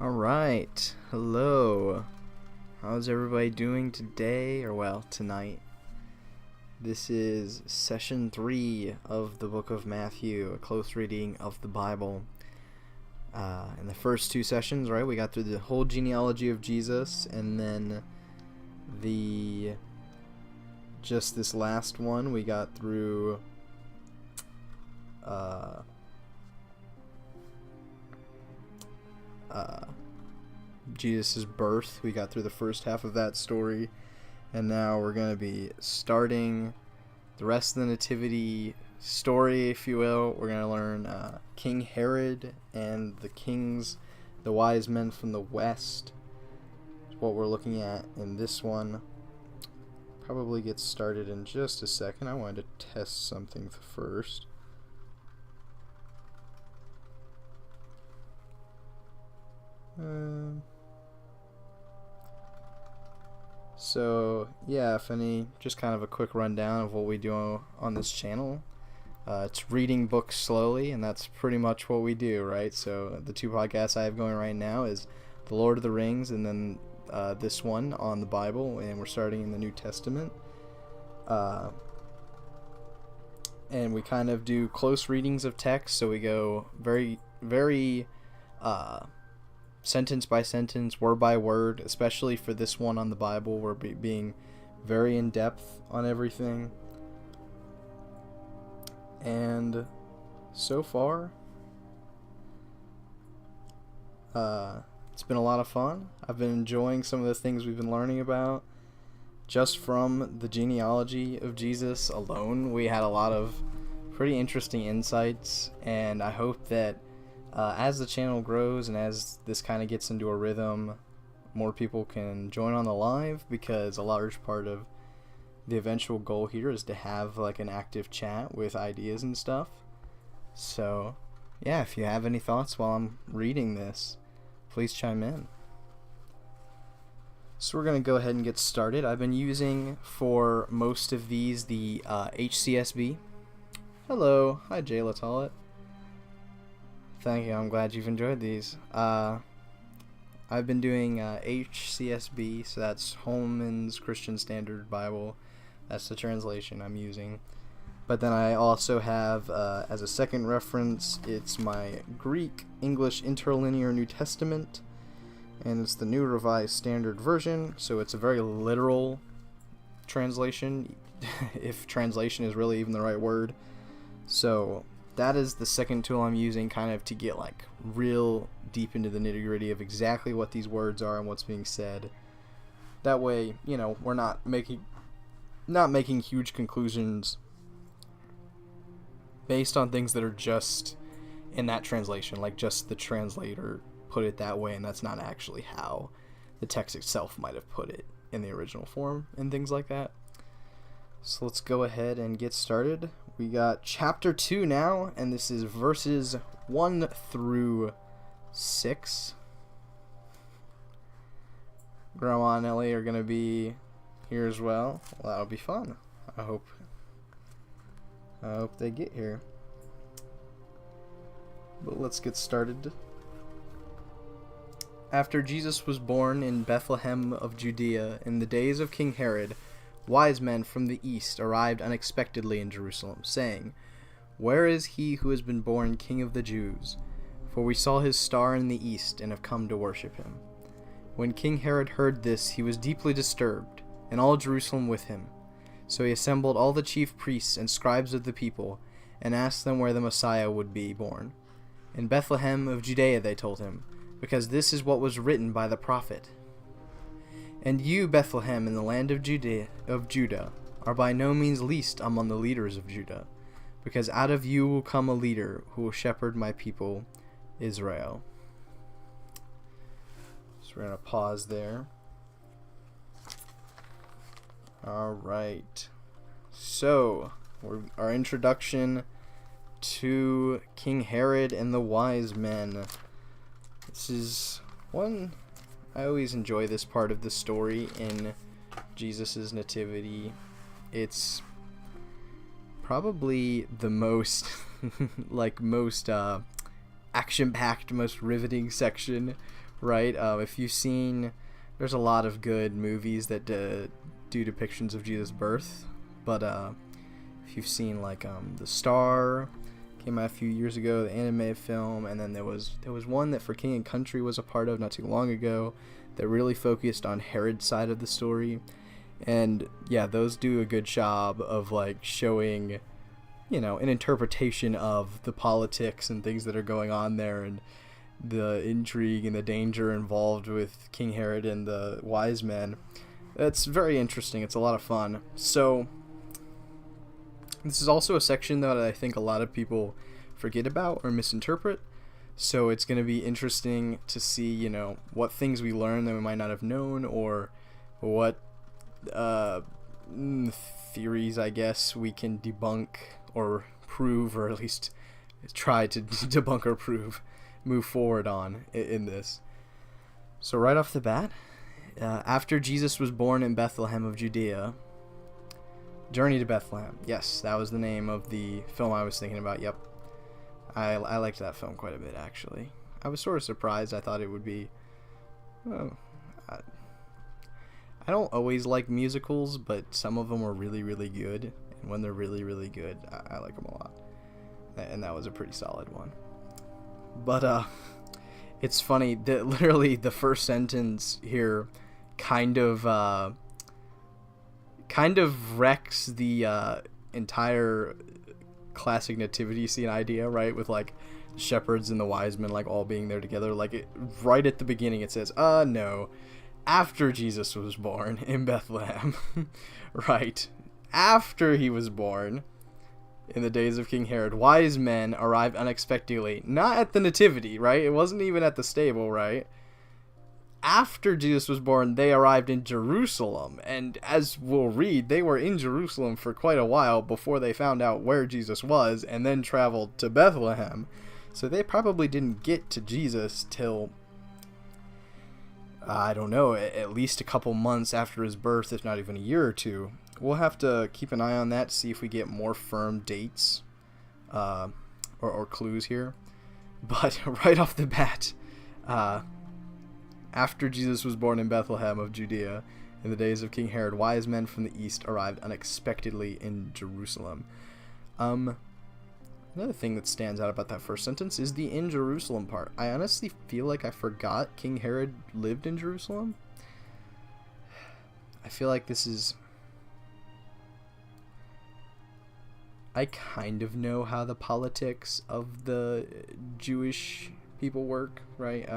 All right. Hello. How's everybody doing today, or well, tonight? This is session 3 of the book of Matthew, a close reading of the Bible. In the first 2 sessions, right, we got through the whole genealogy of Jesus, and then just this last one, we got through Jesus' birth. We got through the first half of that story, and now we're going to be starting the rest of the nativity story, if you will. We're going to learn King Herod and the wise men from the west. That's what we're looking at in this one. Probably get started in just a second. I wanted to test something first. So yeah, just kind of a quick rundown of what we do on this channel. It's reading books slowly, and that's pretty much what we do, right? So the 2 podcasts I have going right now is The Lord of the Rings, and then this one on the Bible, and we're starting in the New Testament. And we kind of do close readings of text, so we go very, very sentence by sentence, word by word, especially for this one on the Bible. We're being very in depth on everything. And so far, it's been a lot of fun. I've been enjoying some of the things we've been learning about. Just from the genealogy of Jesus alone, we had a lot of pretty interesting insights, and I hope that as the channel grows and as this kind of gets into a rhythm, more people can join on the live, because a large part of the eventual goal here is to have like an active chat with ideas and stuff. So yeah, if you have any thoughts while I'm reading this, please chime in. So we're going to go ahead and get started. I've been using for most of these the HCSB. Hello. Hi, Jay Latolet. Thank you. I'm glad you've enjoyed these. I've been doing HCSB, so that's Holman's Christian Standard Bible. That's the translation I'm using. But then I also have, as a second reference, it's my Greek English Interlinear New Testament, and it's the New Revised Standard Version, so it's a very literal translation, if translation is really even the right word. So that is the second tool I'm using, kind of to get like real deep into the nitty-gritty of exactly what these words are and what's being said. That way, we're not making huge conclusions based on things that are just in that translation, like just the translator put it that way, and that's not actually how the text itself might have put it in the original form and things like that. So let's go ahead and get started. We got chapter 2 now, and this is verses 1 through 6. Grandma and Ellie are going to be here as well. Well, that'll be fun. I hope they get here. But let's get started. After Jesus was born in Bethlehem of Judea in the days of King Herod, wise men from the east arrived unexpectedly in Jerusalem, saying, "Where is he who has been born King of the Jews? For we saw his star in the east and have come to worship him." When King Herod heard this, he was deeply disturbed, and all Jerusalem with him. So he assembled all the chief priests and scribes of the people, and asked them where the Messiah would be born. "In Bethlehem of Judea," they told him, "because this is what was written by the prophet. And you, Bethlehem, in the land of Judah, are by no means least among the leaders of Judah, because out of you will come a leader who will shepherd my people, Israel." So we're going to pause there. Alright. So, our introduction to King Herod and the wise men. This is one... I always enjoy this part of the story in Jesus' nativity. It's probably the most action-packed, most riveting section right? If you've seen, there's a lot of good movies that do depictions of Jesus' birth, but if you've seen like The Star, came out a few years ago, the animated film, and then there was one that For King and Country was a part of not too long ago that really focused on Herod's side of the story. And yeah, those do a good job of like showing, you know, an interpretation of the politics and things that are going on there, and the intrigue and the danger involved with King Herod and the wise men. It's very interesting. It's a lot of fun. So this is also a section that I think a lot of people forget about or misinterpret. So it's going to be interesting to see, you know, what things we learn that we might not have known, or what theories, I guess, we can debunk or prove, or at least try to debunk or prove, move forward on in this. So right off the bat, after Jesus was born in Bethlehem of Judea, Journey to Bethlehem. Yes, that was the name of the film I was thinking about. Yep. I liked that film quite a bit, actually. I was sort of surprised. I thought it would be... I don't always like musicals, but some of them were really, really good. And when they're really, really good, I like them a lot. And that was a pretty solid one. But it's funny that literally the first sentence here kind of wrecks the entire classic nativity scene idea, right? With like shepherds and the wise men like all being there together. Like right at the beginning it says, no, after Jesus was born in Bethlehem. Right. After he was born, in the days of King Herod, wise men arrived unexpectedly. Not at the nativity, right? It wasn't even at the stable, right? After Jesus was born, they arrived in Jerusalem. And as we'll read, they were in Jerusalem for quite a while before they found out where Jesus was, and then traveled to Bethlehem. So they probably didn't get to Jesus till, I don't know, at least a couple months after his birth, if not even a year or two. We'll have to keep an eye on that to see if we get more firm dates or clues here. But right off the bat, after Jesus was born in Bethlehem of Judea, in the days of King Herod, wise men from the east arrived unexpectedly in Jerusalem. Another thing that stands out about that first sentence is the in Jerusalem part. I honestly feel like I forgot King Herod lived in Jerusalem. I feel like this is... I kind of know how the politics of the Jewish people work, right?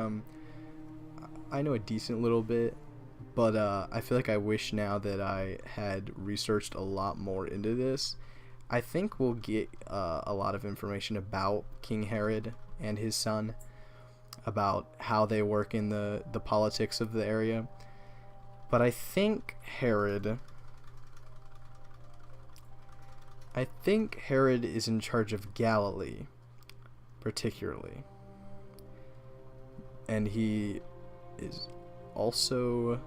I know a decent little bit, but I feel like I wish now that I had researched a lot more into this. I think we'll get a lot of information about King Herod and his son, about how they work in the politics of the area. But I think Herod is in charge of Galilee, particularly. And he is also...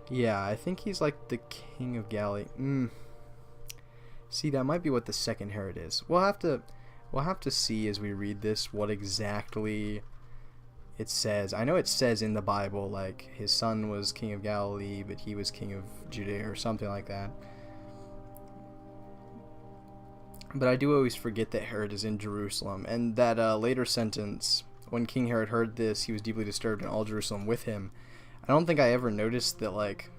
Yeah, I think he's like the king of Galilee. See, that might be what the second Herod is. We'll have to see as we read this what exactly it says. I know it says in the Bible, like, his son was king of Galilee, but he was king of Judea, or something like that. But I do always forget that Herod is in Jerusalem, and that later sentence, when King Herod heard this, he was deeply disturbed, and all Jerusalem with him. I don't think I ever noticed that, like,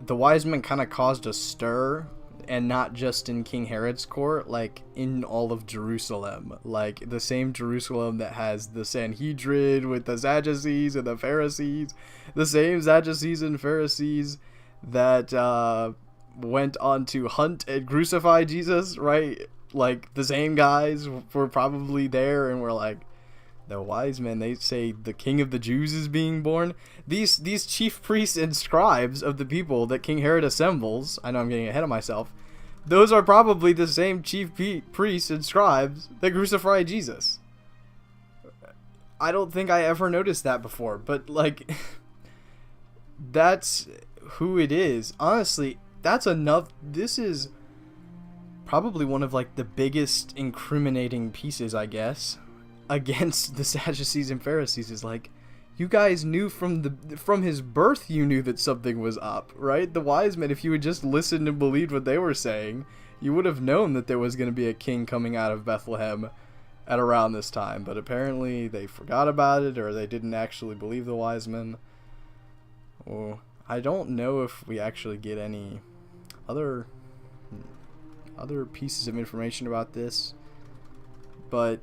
the wise men kind of caused a stir, and not just in King Herod's court, like, in all of Jerusalem. Like, the same Jerusalem that has the Sanhedrin with the Sadducees and the Pharisees, the same Sadducees and Pharisees that went on to hunt and crucify Jesus, right? Like, the same guys were probably there and were like, the wise men, they say the king of the Jews is being born. These chief priests and scribes of the people that King Herod assembles, I know I'm getting ahead of myself, those are probably the same chief priests and scribes that crucified Jesus. I don't think I ever noticed that before, but, like, that's who it is. Honestly, that's enough. This is probably one of, like, the biggest incriminating pieces, I guess, against the Sadducees and Pharisees is like, you guys knew from his birth, you knew that something was up, right? The wise men, if you had just listened and believed what they were saying, you would have known that there was going to be a king coming out of Bethlehem at around this time. But apparently they forgot about it, or they didn't actually believe the wise men. Well, I don't know if we actually get any other pieces of information about this, but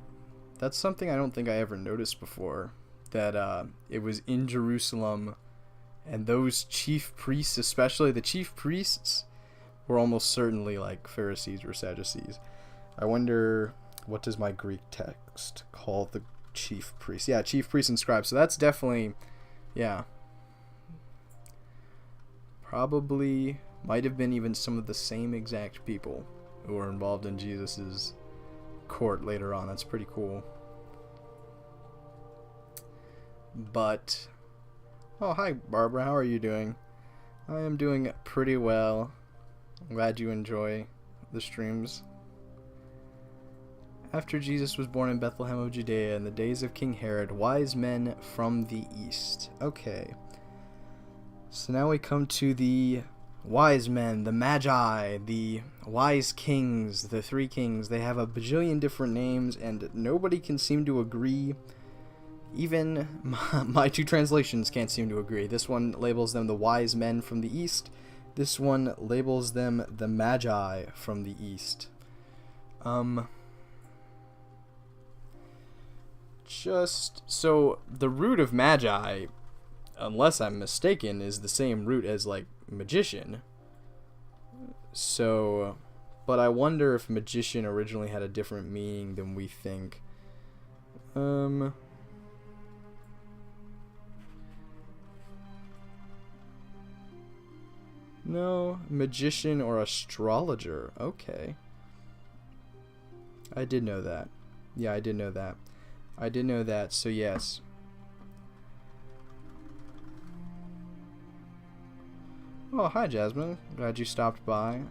that's something I don't think I ever noticed before, that it was in Jerusalem, and those chief priests, especially the chief priests, were almost certainly like Pharisees or Sadducees. I wonder, what does my Greek text call the chief priests? Yeah, chief priests and scribes. So that's definitely, yeah, probably might have been even some of the same exact people who were involved in Jesus's court later on. That's pretty cool. But, oh, hi Barbara, how are you doing? I am doing pretty well. I'm glad you enjoy the streams. After Jesus was born in Bethlehem of Judea in the days of King Herod, wise men from the east. Okay. So now we come to the wise men, the magi, the wise kings, the three kings. They have a bajillion different names, and nobody can seem to agree. Even my two translations can't seem to agree. This one labels them the wise men from the east. This one labels them the magi from the east. Just so the root of magi, unless I'm mistaken, is the same root as like magician. So, but I wonder if magician originally had a different meaning than we think. No, magician or astrologer. Okay. I did know that. Yeah, I did know that. So yes. Oh, hi Jasmine. Glad you stopped by.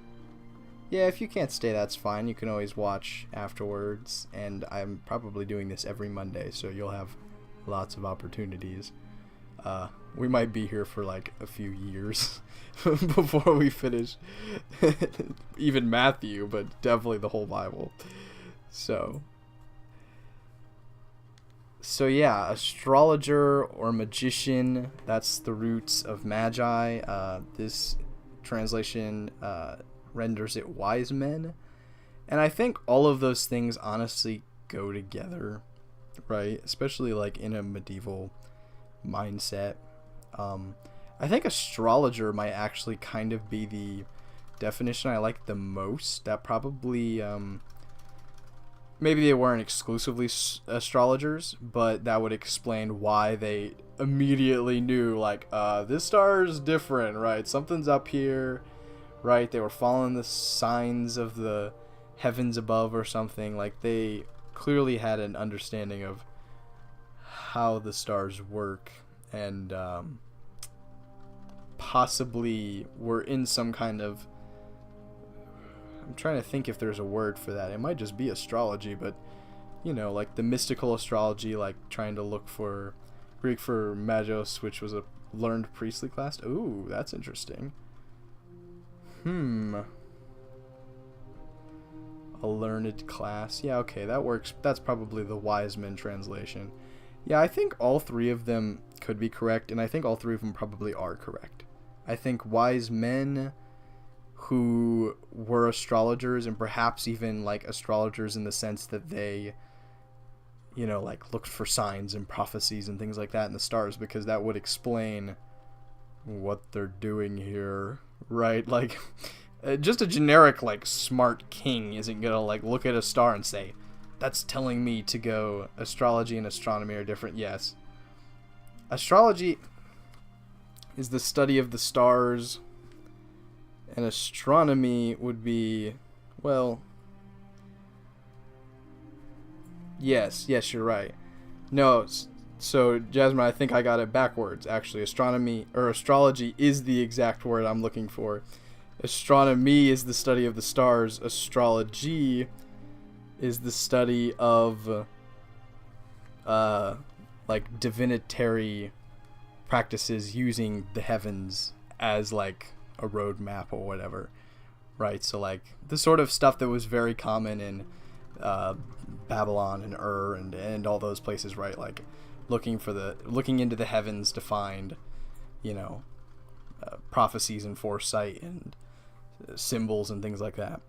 Yeah, if you can't stay, that's fine. You can always watch afterwards. And I'm probably doing this every Monday, so you'll have lots of opportunities. We might be here for like a few years before we finish even Matthew, but definitely the whole Bible. So yeah, astrologer or magician, that's the roots of magi. This translation renders it wise men. And I think all of those things honestly go together, right? Especially like in a medieval mindset. I think astrologer might actually kind of be the definition I like the most. That probably, maybe they weren't exclusively astrologers, but that would explain why they immediately knew, like, this star is different, right? Something's up here, right? They were following the signs of the heavens above or something. Like, they clearly had an understanding of how the stars work, and possibly were in some kind of, I'm trying to think if there's a word for that. It might just be astrology, but you know, like the mystical astrology, like trying to look for Greek for magos, which was a learned priestly class. Ooh, that's interesting. A learned class. Yeah, okay, that works. That's probably the wise men translation. Yeah, I think all three of them could be correct, and I think all three of them probably are correct. I think wise men who were astrologers, and perhaps even like astrologers in the sense that they, you know, like looked for signs and prophecies and things like that in the stars, because that would explain what they're doing here, right? Like, just a generic like smart king isn't gonna like look at a star and say, that's telling me to go. Astrology and astronomy are different. Yes, astrology is the study of the stars, and astronomy would be, well, yes, you're right. No, so Jasmine, I think I got it backwards. Actually, astronomy or astrology is the exact word I'm looking for. Astronomy is the study of the stars. Astrology is the study of like divinatory practices using the heavens as like a roadmap or whatever, right? So like the sort of stuff that was very common in Babylon and Ur and all those places, right? Like looking into the heavens to find, prophecies and foresight and symbols and things like that.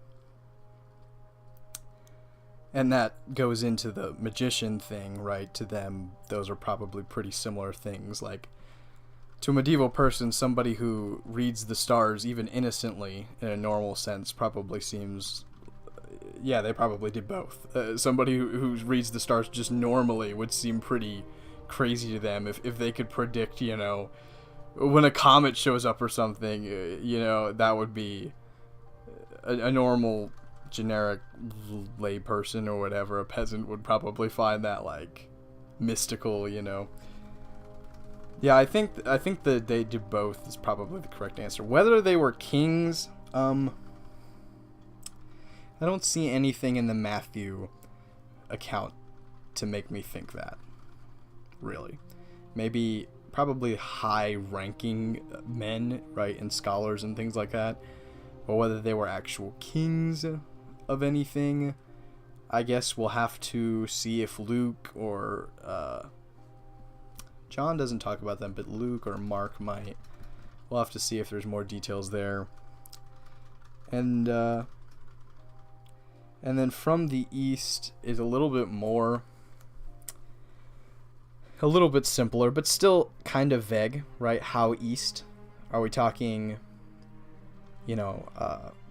And that goes into the magician thing, right? To them, those are probably pretty similar things. Like, to a medieval person, somebody who reads the stars even innocently in a normal sense probably seems... Yeah, they probably did both. Somebody who reads the stars just normally would seem pretty crazy to them if they could predict, when a comet shows up or something, that would be a normal generic lay person or whatever. A peasant would probably find that like mystical, Yeah, I think that they did both is probably the correct answer. Whether they were kings, I don't see anything in the Matthew account to make me think that. Really. Maybe probably high-ranking men, right, and scholars and things like that. But whether they were actual kings of anything, I guess we'll have to see if Luke or John doesn't talk about them, but Luke or Mark might. We'll have to see if there's more details there. And then from the east is a little bit simpler, but still kind of vague, right? How east? Are we talking,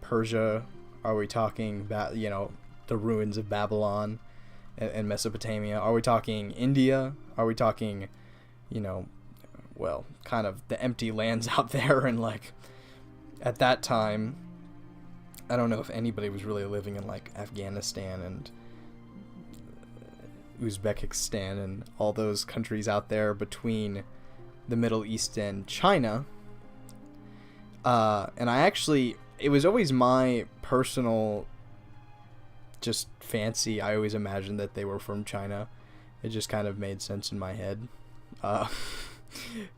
Persia? Are we talking about, the ruins of Babylon and Mesopotamia? Are we talking India? Are we talking, kind of the empty lands out there? And like, at that time, I don't know if anybody was really living in like Afghanistan and Uzbekistan and all those countries out there between the Middle East and China. And it was always my personal just fancy. I always imagined that they were from China. It just kind of made sense in my head.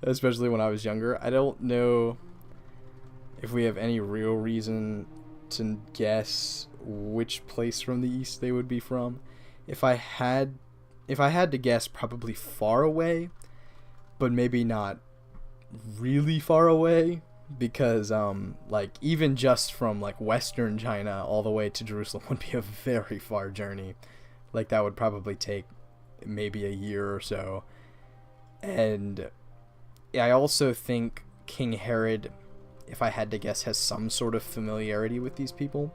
Especially when I was younger. I don't know if we have any real reason to guess which place from the east they would be from. If I had to guess, probably far away, but maybe not really far away, because even just from like western China all the way to Jerusalem would be a very far journey. Like that would probably take maybe a year or so. And I also think King Herod, if I had to guess, has some sort of familiarity with these people,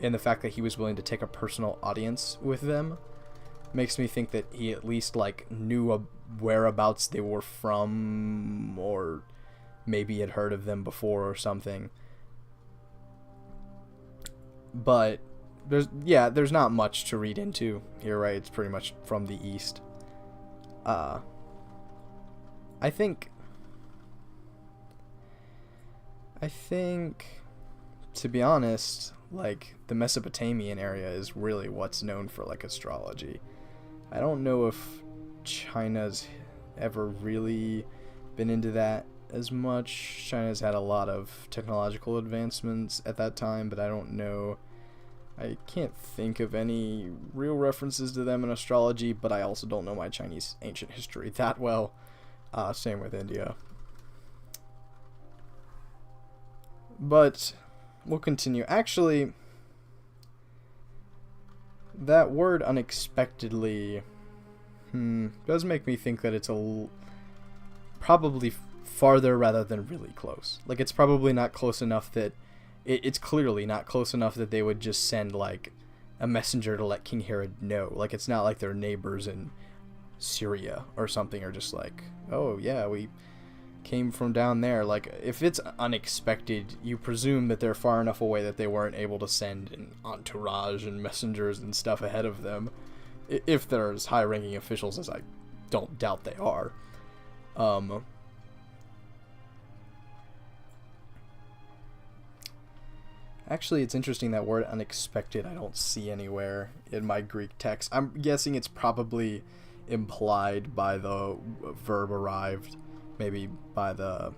and the fact that he was willing to take a personal audience with them makes me think that he at least like knew whereabouts they were from, or maybe had heard of them before or something. But there's not much to read into here, right? It's pretty much from the east. I think, to be honest, like the Mesopotamian area is really what's known for like astrology. I don't know if China's ever really been into that as much. China's had a lot of technological advancements at that time, but I don't know. I can't think of any real references to them in astrology, but I also don't know my Chinese ancient history that well. Same with India. But we'll continue. Actually, that word unexpectedly does make me think that it's probably farther rather than really close. Like, it's probably not close enough that it's clearly not close enough that they would just send like a messenger to let King Herod know. Like, it's not like their neighbors in Syria or something are just like, oh yeah, we came from down there. Like, if it's unexpected, you presume that they're far enough away that they weren't able to send an entourage and messengers and stuff ahead of them, if they're as high-ranking officials as I don't doubt they are. Actually, it's interesting, that word unexpected I don't see anywhere in my Greek text. I'm guessing it's probably implied by the verb arrived, maybe by the...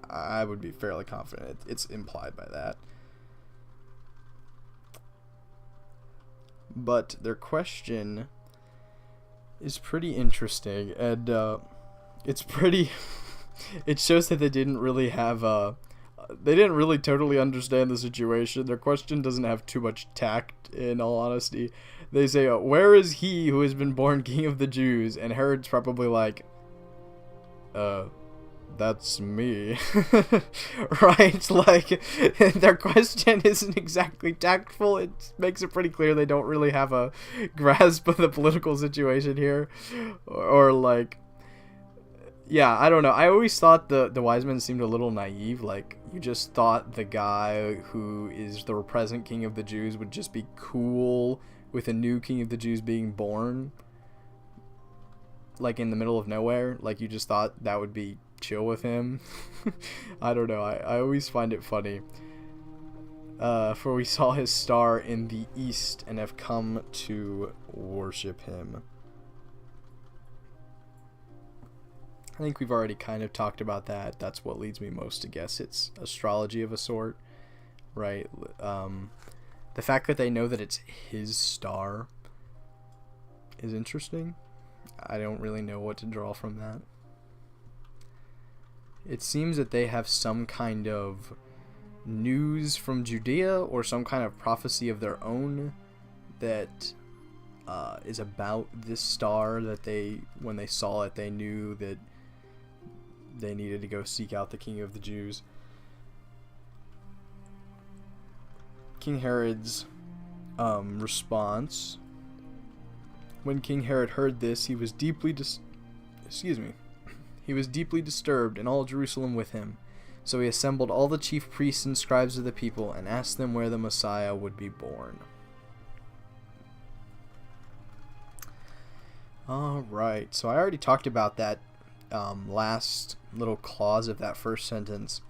I would be fairly confident it's implied by that. But their question is pretty interesting, and it's pretty... it shows that they didn't really have they didn't really totally understand the situation. Their question doesn't have too much tact, in all honesty. They say, where is he who has been born king of the Jews? And Herod's probably like, that's me. Right? Like, their question isn't exactly tactful. It makes it pretty clear they don't really have a grasp of the political situation here. Or like, yeah, I don't know. I always thought the wise men seemed a little naive. Like, you just thought the guy who is the present king of the Jews would just be cool with a new king of the Jews being born, like, in the middle of nowhere. Like, you just thought that would be chill with him. I don't know. I always find it funny. For we saw his star in the east and have come to worship him. I think we've already kind of talked about that. That's what leads me most to guess it's astrology of a sort, right? The fact that they know that it's his star is interesting. I don't really know what to draw from that. It seems that they have some kind of news from Judea or some kind of prophecy of their own that is about this star that when they saw it, they knew that they needed to go seek out the king of the Jews. King Herod's response. When King Herod heard this, he was deeply disturbed, and all Jerusalem with him. So he assembled all the chief priests and scribes of the people and asked them where the Messiah would be born. Alright, so I already talked about that last little clause of that first sentence,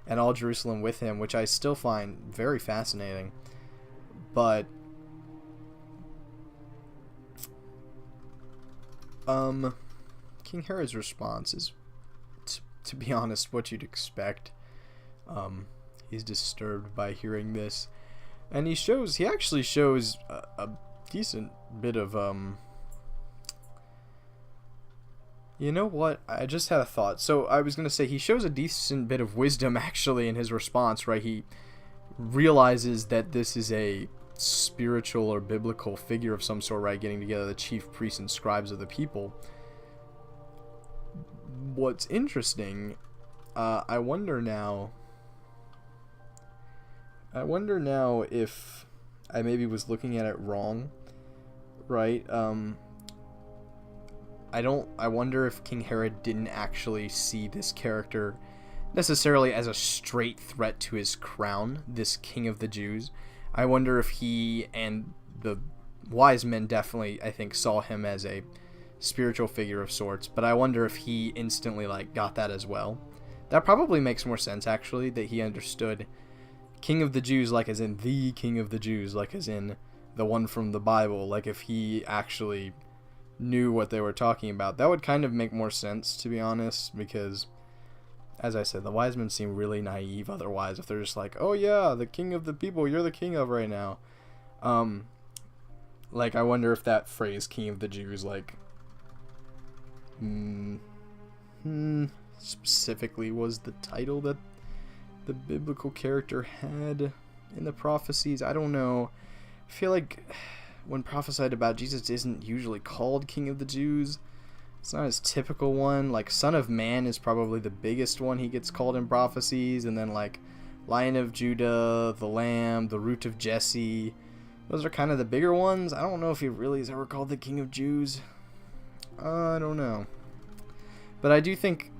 and all Jerusalem with him, which I still find very fascinating. But King Herod's response is, to be honest, what you'd expect. He's disturbed by hearing this, and he actually shows a decent bit of you know what? I just had a thought. So I was going to say he shows a decent bit of wisdom actually in his response, right? He realizes that this is a spiritual or biblical figure of some sort, right? Getting together the chief priests and scribes of the people. What's interesting, I wonder now if I maybe was looking at it wrong, right? I wonder if King Herod didn't actually see this character necessarily as a straight threat to his crown, this king of the Jews. I wonder if he and the wise men definitely, I think, saw him as a spiritual figure of sorts, but I wonder if he instantly, like, got that as well. That probably makes more sense, actually, that he understood king of the Jews, like as in the king of the Jews, like as in the one from the Bible. Like, if he actually knew what they were talking about, that would kind of make more sense, to be honest, because, as I said, the wise men seem really naive otherwise, if they're just like, oh yeah, the king of the people you're the king of right now. Like, I wonder if that phrase, king of the Jews, like, specifically was the title that the biblical character had in the prophecies. I don't know. I feel like when prophesied about, Jesus isn't usually called King of the Jews. It's not his typical one. Like, Son of Man is probably the biggest one he gets called in prophecies, and then, like, Lion of Judah, the Lamb, the Root of Jesse. Those are kind of the bigger ones. I don't know if he really is ever called the King of Jews. I don't know. But I do think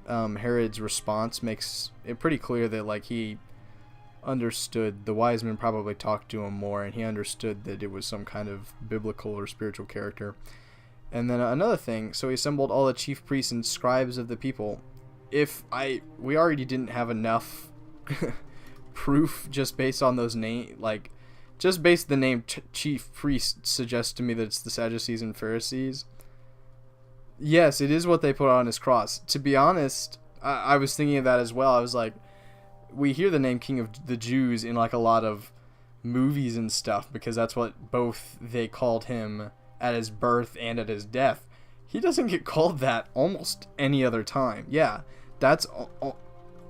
Herod's response makes it pretty clear that, like, he understood, the wise men probably talked to him more, and he understood that it was some kind of biblical or spiritual character. And then another thing, so he assembled all the chief priests and scribes of the people. We already didn't have enough proof just based on those just based the name chief priest suggests to me that it's the Sadducees and Pharisees. Yes, it is what they put on his cross. To be honest, I was thinking of that as well. I was like, we hear the name King of the Jews in like a lot of movies and stuff because that's what both they called him at his birth and at his death. He doesn't get called that almost any other time. Yeah, that's...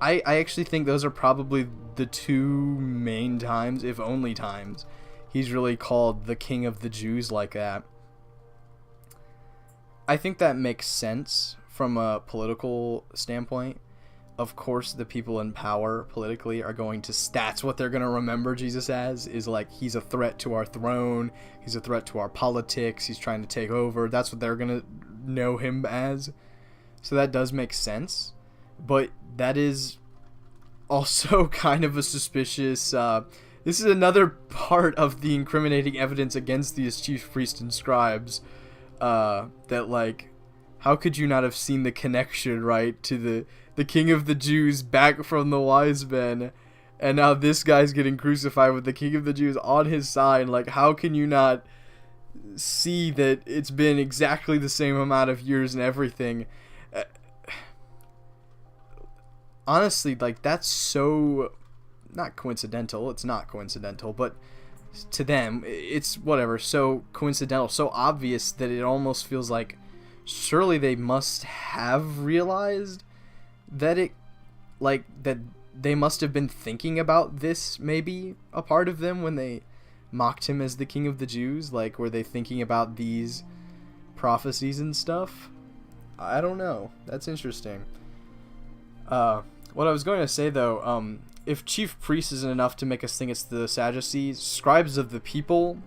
I actually think those are probably the two main times, if only times, he's really called the King of the Jews like that. I think that makes sense from a political standpoint. Of course, the people in power politically are going to... That's what they're going to remember Jesus as, is like, he's a threat to our throne, he's a threat to our politics, he's trying to take over. That's what they're going to know him as. So that does make sense. But that is also kind of a suspicious... this is another part of the incriminating evidence against these chief priests and scribes. That, like, how could you not have seen the connection, right, to the King of the Jews back from the wise men, and now this guy's getting crucified with the King of the Jews on his side? Like, how can you not see that it's been exactly the same amount of years and everything? Honestly, like, that's so not coincidental. It's not coincidental, but to them, it's whatever, so coincidental, so obvious that it almost feels like surely they must have realized that it, like, that they must have been thinking about this, maybe a part of them, when they mocked him as the King of the Jews. Like, were they thinking about these prophecies and stuff? I don't know. That's interesting. What I was going to say, though, if chief priest isn't enough to make us think it's the Sadducees, scribes of the people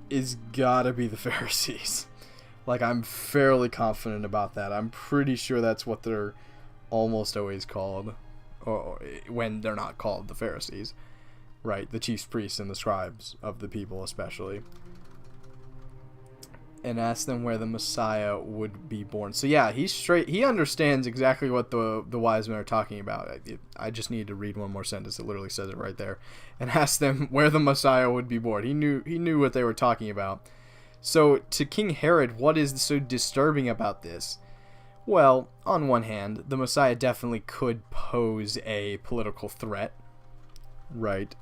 is gotta be the Pharisees. Like, I'm fairly confident about that. I'm pretty sure that's what they're almost always called, or when they're not called the Pharisees, right? The chief priests and the scribes of the people, especially. And ask them where the Messiah would be born. So yeah, he understands exactly what the wise men are talking about. I just need to read one more sentence. It literally says it right there. And ask them where the Messiah would be born. He knew what they were talking about. So to King Herod, what is so disturbing about this? Well, on one hand, the Messiah definitely could pose a political threat, right?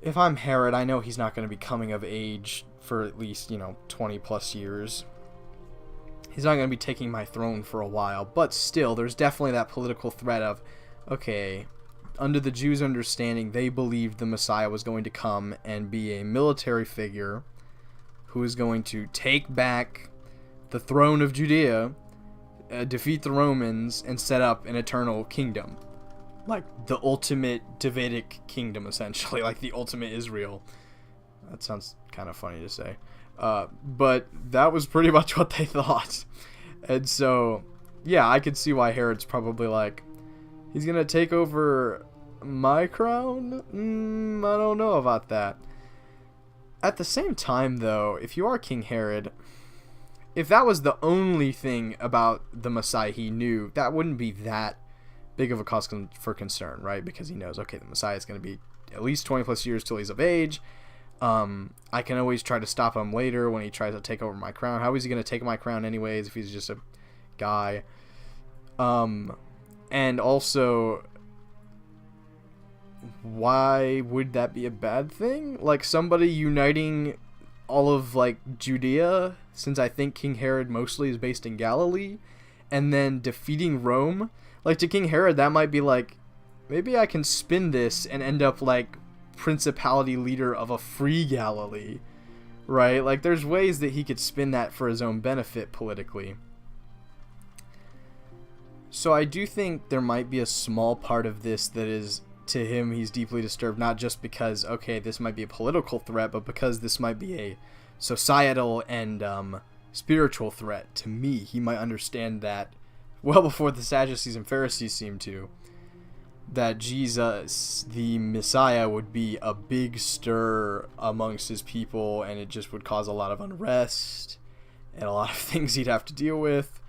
If I'm Herod, I know he's not going to be coming of age for at least, 20 plus years. He's not going to be taking my throne for a while, but still, there's definitely that political threat of, okay, under the Jews' understanding, they believed the Messiah was going to come and be a military figure who is going to take back the throne of Judea, defeat the Romans, and set up an eternal kingdom. Like the ultimate Davidic kingdom, essentially, like the ultimate Israel. That sounds kind of funny to say. But that was pretty much what they thought. And so, yeah, I could see why Herod's probably like, he's going to take over my crown? I don't know about that. At the same time, though, if you are King Herod, if that was the only thing about the Messiah he knew, that wouldn't be that big of a cause for concern, right? Because he knows, okay, the Messiah is going to be at least 20 plus years till he's of age. I can always try to stop him later when he tries to take over my crown. How is he going to take my crown anyways if he's just a guy? And also, why would that be a bad thing? Like, somebody uniting all of, like, Judea, since I think King Herod mostly is based in Galilee, and then defeating Rome. Like, to King Herod, that might be like, maybe I can spin this and end up, like, principality leader of a free Galilee, right? Like, there's ways that he could spin that for his own benefit politically. So I do think there might be a small part of this that is, to him, he's deeply disturbed, not just because, okay, this might be a political threat, but because this might be a societal and spiritual threat. To me, he might understand that well before the Sadducees and Pharisees seem to, that Jesus, the Messiah, would be a big stir amongst his people, and it just would cause a lot of unrest and a lot of things he'd have to deal with.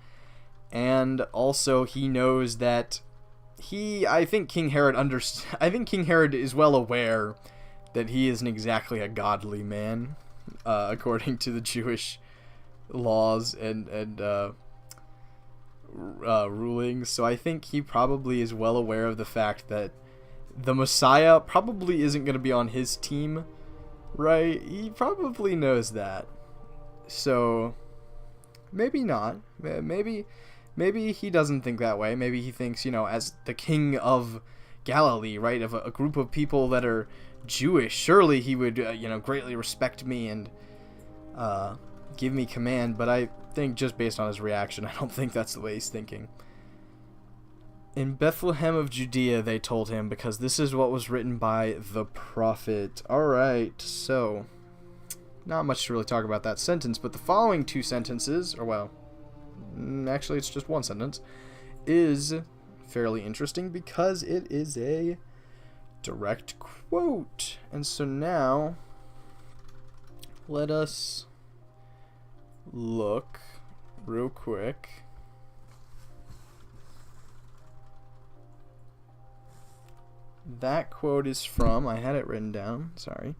And also, he knows that I think King Herod is well aware that he isn't exactly a godly man, according to the Jewish laws and rulings. So I think he probably is well aware of the fact that the Messiah probably isn't going to be on his team, right? He probably knows that. So maybe not. Maybe he doesn't think that way. Maybe he thinks, as the king of Galilee, right, of a group of people that are Jewish, surely he would, greatly respect me and give me command. But I think just based on his reaction, I don't think that's the way he's thinking. In Bethlehem of Judea, they told him, because this is what was written by the prophet. Alright, so not much to really talk about that sentence, but the following two sentences, actually it's just one sentence, is fairly interesting because it is a direct quote. And so now let us look real quick. That quote is from, I had it written down, sorry.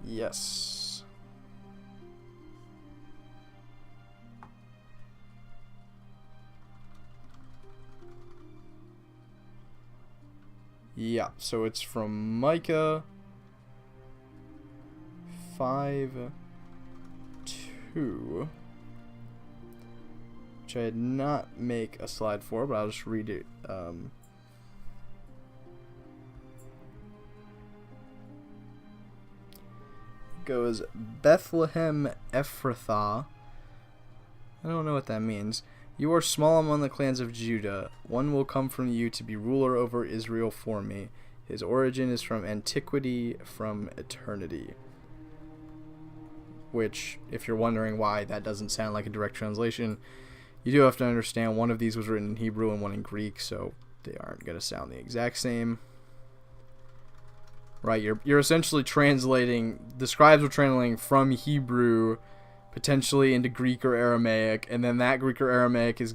Yes. Yeah, so it's from Micah 5:2. Which I did not make a slide for, but I'll just read it. Goes, Bethlehem Ephrathah. I don't know what that means. You are small among the clans of Judah. One will come from you to be ruler over Israel for me. His origin is from antiquity, from eternity. Which, if you're wondering why that doesn't sound like a direct translation, you do have to understand one of these was written in Hebrew and one in Greek, so they aren't going to sound the exact same. Right, you're essentially translating, the scribes were translating from Hebrew potentially into Greek or Aramaic, and then that Greek or Aramaic is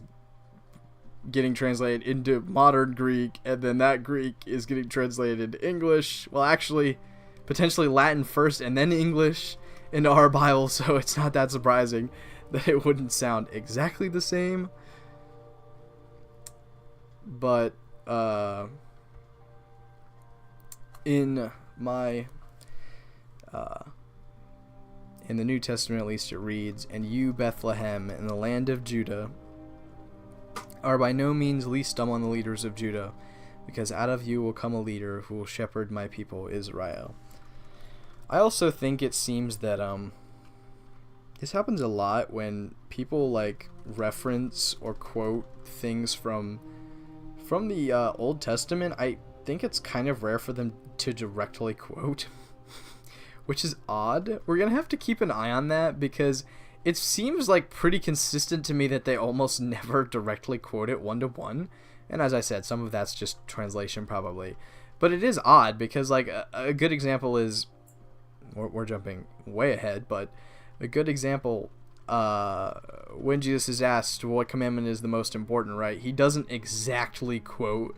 getting translated into modern Greek, and then that Greek is getting translated into English. Well, actually, potentially Latin first and then English into our Bible, so it's not that surprising that it wouldn't sound exactly the same. But in the New Testament, at least, it reads, "And you, Bethlehem, in the land of Judah, are by no means least among the leaders of Judah, because out of you will come a leader who will shepherd my people Israel." I also think it seems that this happens a lot when people reference or quote things from the Old Testament. I think it's kind of rare for them to directly quote, which is odd. We're gonna have to keep an eye on that, because it seems pretty consistent to me that they almost never directly quote it one-to-one. And as I said, some of that's just translation probably, but it is odd because a good example is, we're jumping way ahead, but a good example, when Jesus is asked what commandment is the most important, right, he doesn't exactly quote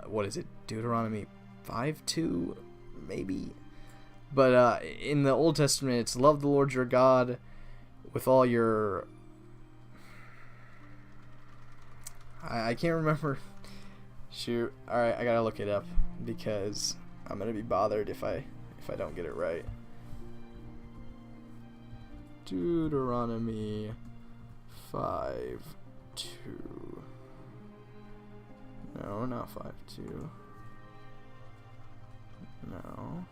what is it, Deuteronomy 5:2 maybe, but in the Old Testament it's love the Lord your God with all your, I can't remember, shoot, alright, I gotta look it up because I'm gonna be bothered if I don't get it right. Deuteronomy 5:2. No, not 5:2. No.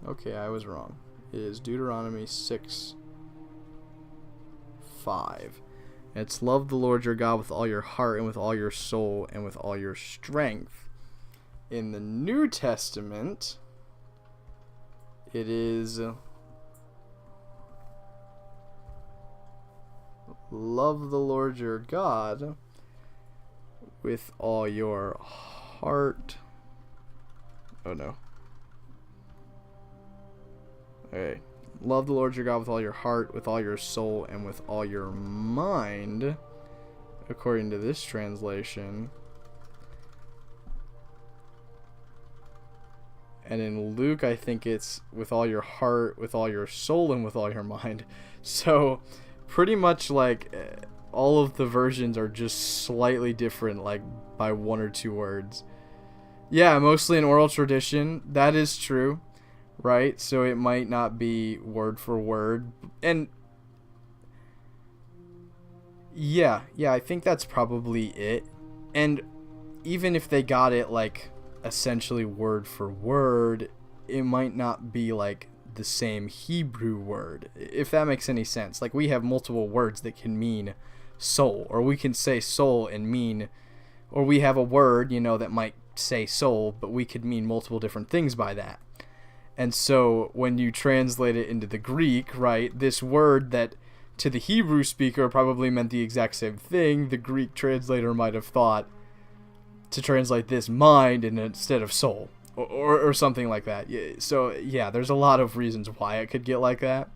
Okay, I was wrong. It is Deuteronomy 6:5. It's love the Lord your God with all your heart and with all your soul and with all your strength. In the New Testament, it is love the Lord your God with all your heart. Oh no. Okay. Love the Lord your God with all your heart, with all your soul, and with all your mind, according to this translation. And in Luke, I think it's with all your heart, with all your soul, and with all your mind. So, pretty much like all of the versions are just slightly different, like by one or two words. Yeah, mostly an oral tradition. That is true, right? So it might not be word for word. And yeah, I think that's probably it. And even if they got it like essentially word for word, it might not be like the same Hebrew word, if that makes any sense. Like, we have multiple words that can mean soul, or we can say soul and mean, or we have a word, you know, that might say soul, but we could mean multiple different things by that. And so when you translate it into the Greek, right, this word that to the Hebrew speaker probably meant the exact same thing, the Greek translator might have thought to translate this mind instead of soul, or something like that. So yeah, there's a lot of reasons why it could get like that.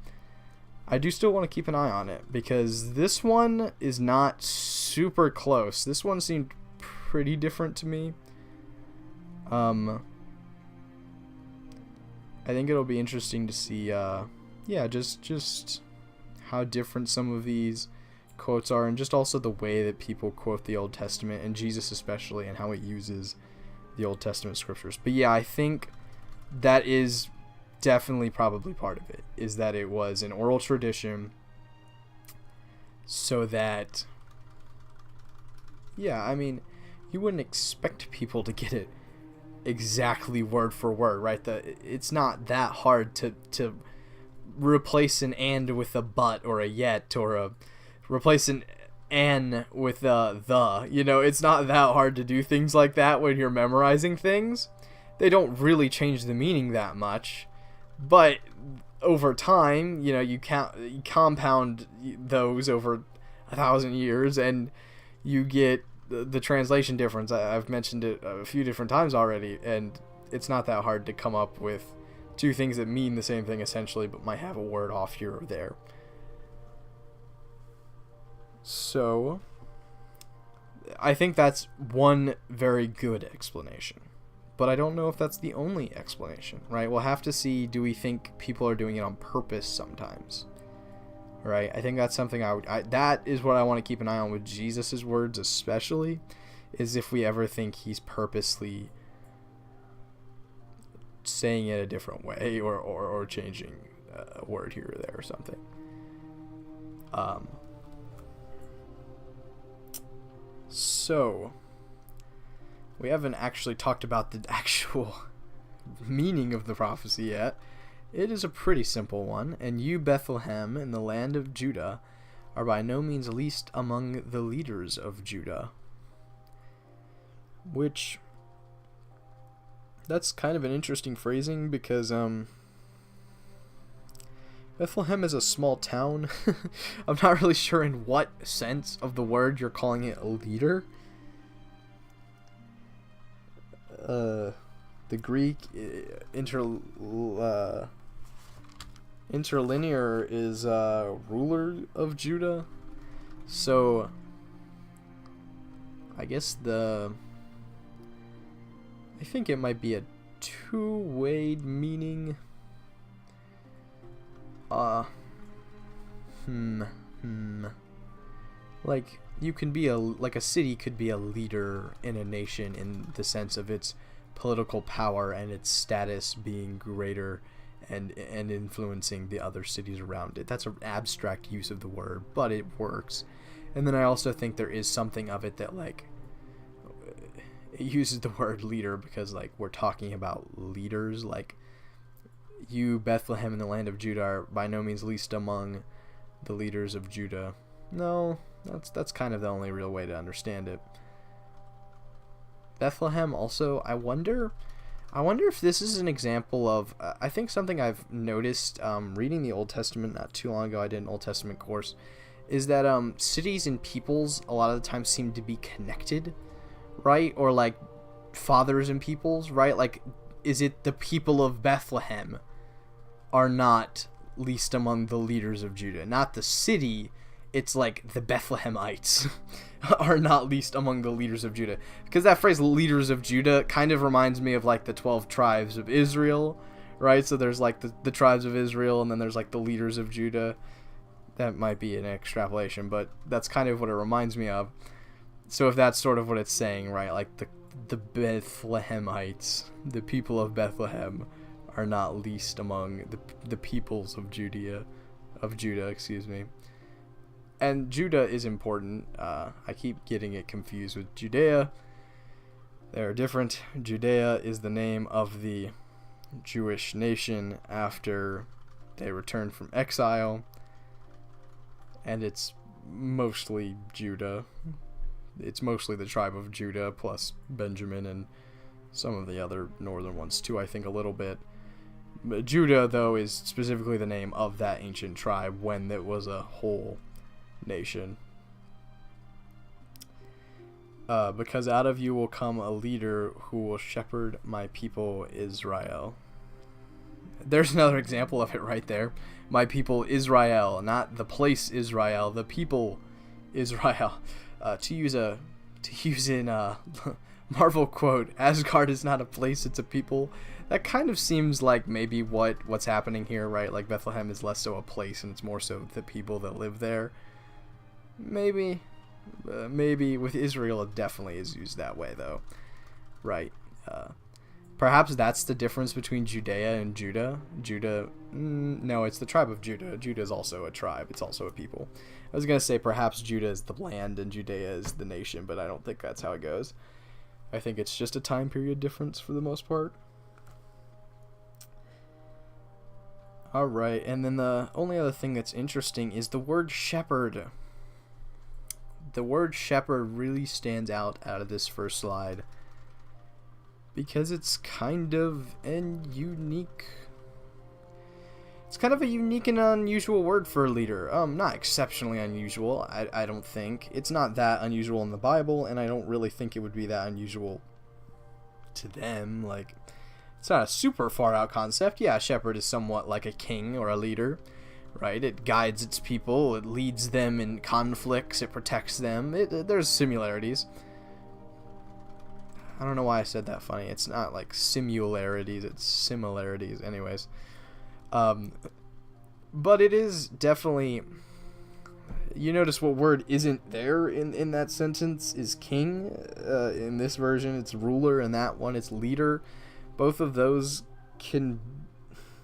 I do still want to keep an eye on it, because this one is not super close. This one seemed pretty different to me. I think it'll be interesting to see, just how different some of these quotes are, and just also the way that people quote the Old Testament, and Jesus especially, and how it uses the Old Testament scriptures. But yeah, I think that is definitely probably part of it, is that it was an oral tradition, so that, yeah, I mean, you wouldn't expect people to get it exactly word for word, right? It's not that hard to replace an and with a but or a yet, or replace an an with the. You know, it's not that hard to do things like that when you're memorizing things. They don't really change the meaning that much, but over time, you know, you compound those over 1,000 years, and you get the translation difference. I've mentioned it a few different times already, and it's not that hard to come up with two things that mean the same thing essentially, but might have a word off here or there. So I think that's one very good explanation, but I don't know if that's the only explanation, right? We'll have to see. Do we think people are doing it on purpose sometimes? Right? I think that's something that is what I want to keep an eye on with Jesus's words, especially, is if we ever think he's purposely saying it a different way, or changing a word here or there or something. So we haven't actually talked about the actual meaning of the prophecy yet. It is a pretty simple one. And you, Bethlehem, in the land of Judah, are by no means least among the leaders of Judah. Which, that's kind of an interesting phrasing, because Bethlehem is a small town. I'm not really sure in what sense of the word you're calling it a leader. The Greek interlinear is ruler of Judah. So I guess I think it might be a two-way meaning. Like, you can be a city could be a leader in a nation in the sense of its political power and its status being greater and influencing the other cities around it. That's an abstract use of the word, but it works. And then I also think there is something of it that, like, it uses the word leader because, like, we're talking about leaders. Like, you, Bethlehem, in the land of Judah, are by no means least among the leaders of Judah. No, that's kind of the only real way to understand it. Bethlehem also, I wonder if this is an example of, I think something I've noticed reading the Old Testament not too long ago. I did an Old Testament course, is that cities and peoples a lot of the time seem to be connected, right? Or like fathers and peoples, right? Like, is it the people of Bethlehem are not least among the leaders of Judah. Not the city, it's like the Bethlehemites are not least among the leaders of Judah. Because that phrase, leaders of Judah, kind of reminds me of like the 12 tribes of Israel, right? So there's like the tribes of Israel, and then there's like the leaders of Judah. That might be an extrapolation, but that's kind of what it reminds me of. So if that's sort of what it's saying, right? Like the Bethlehemites, the people of Bethlehem, are not least among the peoples of Judah, excuse me. And Judah is important. I keep getting it confused with Judea. They're different. Judea is the name of the Jewish nation after they returned from exile. And it's mostly Judah. It's mostly the tribe of Judah plus Benjamin and some of the other northern ones too, I think, a little bit. But Judah, though, is specifically the name of that ancient tribe when it was a whole nation. Because out of you will come a leader who will shepherd my people Israel. There's another example of it right there. My people Israel, not the place Israel, the people Israel. To use in Marvel quote, Asgard is not a place, it's a people. That kind of seems like maybe what's happening here, right? Like Bethlehem is less so a place and it's more so the people that live there. Maybe with Israel it definitely is used that way though, right? Perhaps that's the difference between Judea and Judah. No, it's the tribe of Judah. Judah is also a tribe. It's also a people. I was going to say perhaps Judah is the land and Judea is the nation, but I don't think that's how it goes. I think it's just a time period difference for the most part. Alright, and then the only other thing that's interesting is the word shepherd. The word shepherd really stands out of this first slide because it's kind of a unique and unusual word for a leader. Not exceptionally unusual, I don't think. It's not that unusual in the Bible, and I don't really think it would be that unusual to them. Like, it's not a super far out concept. Yeah, a shepherd is somewhat like a king or a leader, right? It guides its people, it leads them in conflicts, it protects them. There's similarities. I don't know why I said that funny. It's not like similarities, it's similarities. Anyways. But it is definitely... You notice what word isn't there in that sentence is king. In this version, it's ruler. In that one, it's leader. Both of those can...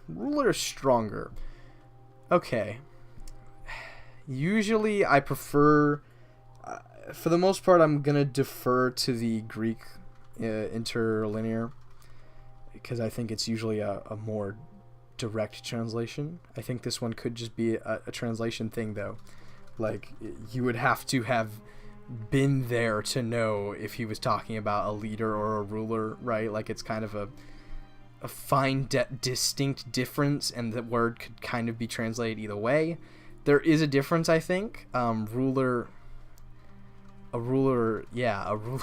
Ruler is stronger. Okay. Usually, I prefer... for the most part, I'm going to defer to the Greek interlinear, because I think it's usually a more direct translation. I think this one could just be a translation thing, though. Like, you would have to have been there to know if he was talking about a leader or a ruler, right? Like, it's kind of a fine, distinct difference, and the word could kind of be translated either way. There is a difference, I think. A ruler rules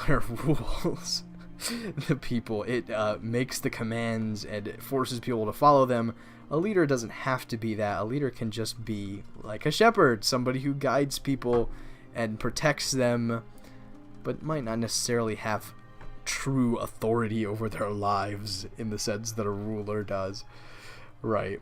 the people. It makes the commands and it forces people to follow them. A leader doesn't have to be that. A leader can just be like a shepherd, somebody who guides people and protects them, but might not necessarily have true authority over their lives in the sense that a ruler does, right?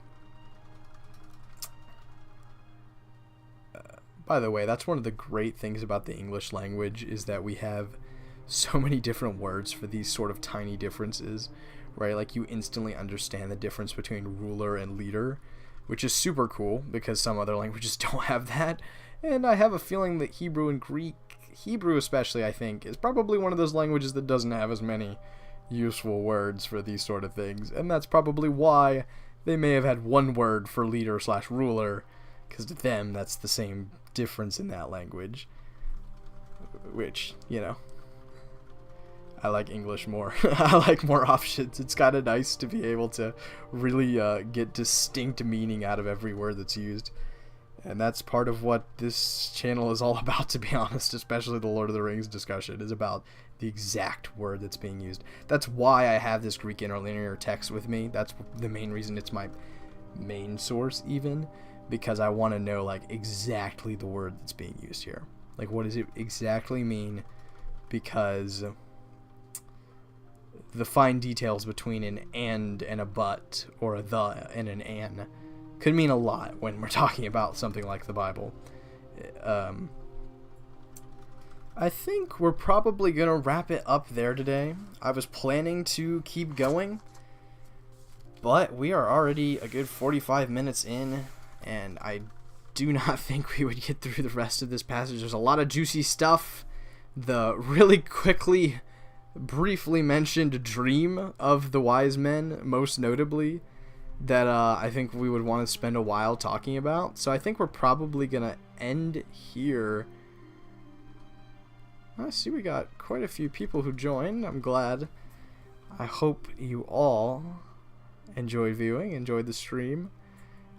By the way, that's one of the great things about the English language, is that we have so many different words for these sort of tiny differences, right? Like, you instantly understand the difference between ruler and leader, which is super cool because some other languages don't have that. And I have a feeling that Hebrew and Greek, Hebrew especially, I think, is probably one of those languages that doesn't have as many useful words for these sort of things. And that's probably why they may have had one word for leader/ruler, because to them that's the same difference in that language. Which, you know, I like English more. I like more options. It's kind of nice to be able to really get distinct meaning out of every word that's used. And that's part of what this channel is all about, to be honest, especially the Lord of the Rings discussion is about the exact word that's being used. That's why I have this Greek interlinear text with me. That's the main reason it's my main source even, because I want to know like exactly the word that's being used here. Like, what does it exactly mean? Because the fine details between an and a but, or a the and an could mean a lot when we're talking about something like the Bible. I think we're probably going to wrap it up there today. I was planning to keep going, but we are already a good 45 minutes in, and I do not think we would get through the rest of this passage. There's a lot of juicy stuff. The really quickly, briefly mentioned dream of the wise men, most notably, that I think we would want to spend a while talking about. So I think we're probably going to end here. I see we got quite a few people who joined. I'm glad. I hope you all enjoyed viewing, enjoyed the stream.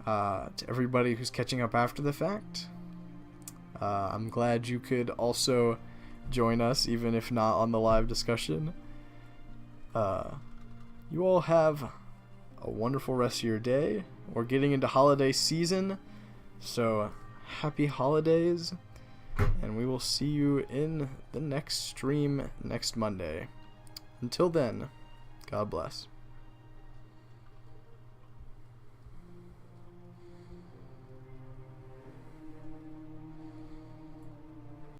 To everybody who's catching up after the fact, I'm glad you could also join us, even if not on the live discussion. You all have a wonderful rest of your day. We're getting into holiday season, so happy holidays, and we will see you in the next stream next Monday. Until then, God bless.